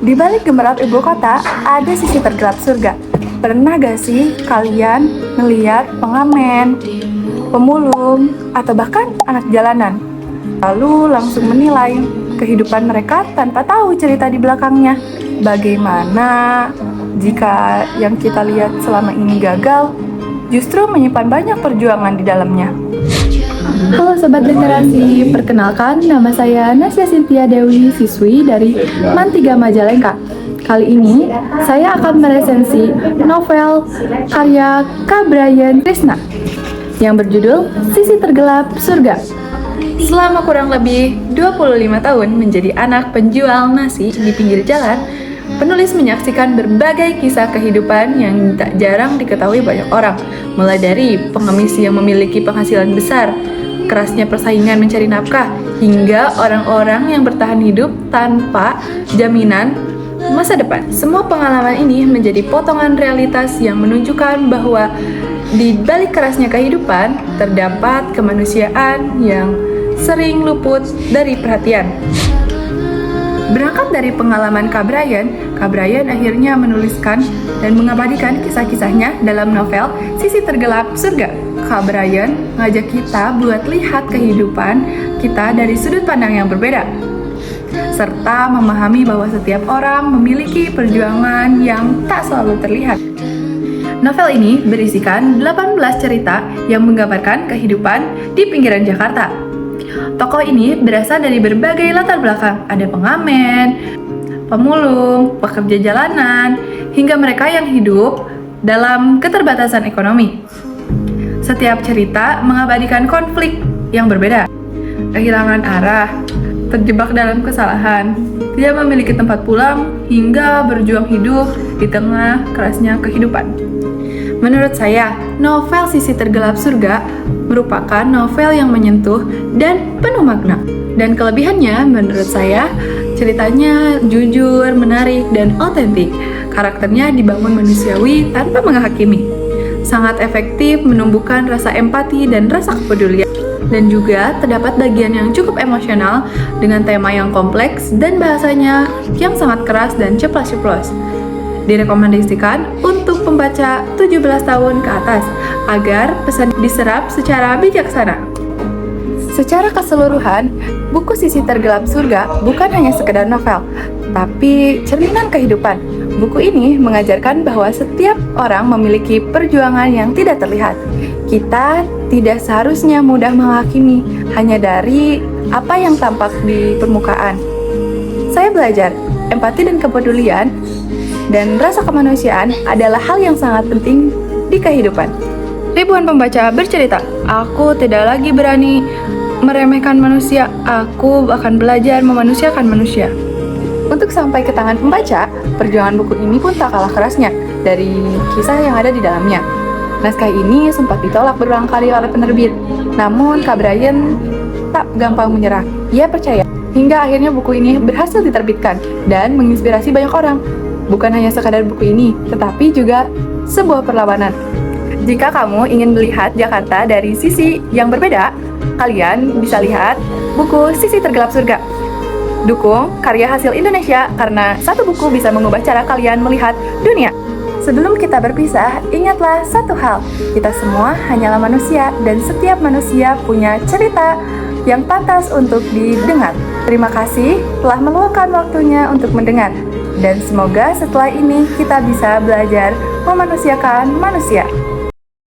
Di balik gemerlap ibu kota, ada sisi tergelap surga. Pernah gak sih kalian melihat pengamen, pemulung, atau bahkan anak jalanan? Lalu langsung menilai kehidupan mereka tanpa tahu cerita di belakangnya. Bagaimana jika yang kita lihat selama ini gagal, justru menyimpan banyak perjuangan di dalamnya. Halo Sobat Literasi, perkenalkan nama saya Nasya Cynthia Dewi, siswi dari MAN 3 Majalengka. Kali ini saya akan meresensi novel karya K. Brian Krishna yang berjudul Sisi Tergelap Surga. Selama kurang lebih 25 tahun menjadi anak penjual nasi di pinggir jalan, penulis menyaksikan berbagai kisah kehidupan yang tak jarang diketahui banyak orang. Mulai dari pengemis yang memiliki penghasilan besar, kerasnya persaingan mencari nafkah, hingga orang-orang yang bertahan hidup tanpa jaminan masa depan. Semua pengalaman ini menjadi potongan realitas yang menunjukkan bahwa di balik kerasnya kehidupan terdapat kemanusiaan yang sering luput dari perhatian. Berangkat dari pengalaman K. Brian akhirnya menuliskan dan mengabadikan kisah-kisahnya dalam novel Sisi Tergelap Surga. K. Brian ngajak kita buat lihat kehidupan kita dari sudut pandang yang berbeda, serta memahami bahwa setiap orang memiliki perjuangan yang tak selalu terlihat. Novel ini berisikan 18 cerita yang menggambarkan kehidupan di pinggiran Jakarta. Tokoh ini berasal dari berbagai latar belakang, ada pengamen, pemulung, pekerja jalanan, hingga mereka yang hidup dalam keterbatasan ekonomi. Setiap cerita mengabadikan konflik yang berbeda, kehilangan arah, terjebak dalam kesalahan, tidak memiliki tempat pulang, hingga berjuang hidup di tengah kerasnya kehidupan. Menurut saya, novel Sisi Tergelap Surga merupakan novel yang menyentuh dan penuh makna. Dan kelebihannya menurut saya, ceritanya jujur, menarik, dan otentik. Karakternya dibangun manusiawi tanpa menghakimi. Sangat efektif menumbuhkan rasa empati dan rasa kepedulian. Dan juga terdapat bagian yang cukup emosional dengan tema yang kompleks dan bahasanya yang sangat keras dan ceplas-ceplos. Direkomendasikan untuk pembaca 17 tahun ke atas agar pesan diserap secara bijaksana. Secara keseluruhan, buku Sisi Tergelap Surga bukan hanya sekedar novel, tapi cerminan kehidupan. Buku ini mengajarkan bahwa setiap orang memiliki perjuangan yang tidak terlihat. Kita tidak seharusnya mudah menghakimi hanya dari apa yang tampak di permukaan. Saya belajar, empati dan kepedulian dan rasa kemanusiaan adalah hal yang sangat penting di kehidupan. Ribuan pembaca bercerita, aku tidak lagi berani meremehkan manusia, aku akan belajar memanusiakan manusia. Untuk sampai ke tangan pembaca, perjuangan buku ini pun tak kalah kerasnya dari kisah yang ada di dalamnya. Naskah ini sempat ditolak berulang kali oleh penerbit, namun K. Brian tak gampang menyerah. Ia percaya, hingga akhirnya buku ini berhasil diterbitkan dan menginspirasi banyak orang. Bukan hanya sekadar buku ini, tetapi juga sebuah perlawanan. Jika kamu ingin melihat Jakarta dari sisi yang berbeda, kalian bisa lihat buku Sisi Tergelap Surga. Dukung karya hasil Indonesia karena satu buku bisa mengubah cara kalian melihat dunia. Sebelum kita berpisah, ingatlah satu hal, kita semua hanyalah manusia dan setiap manusia punya cerita yang pantas untuk didengar. Terima kasih telah meluangkan waktunya untuk mendengar. Dan semoga setelah ini kita bisa belajar memanusiakan manusia.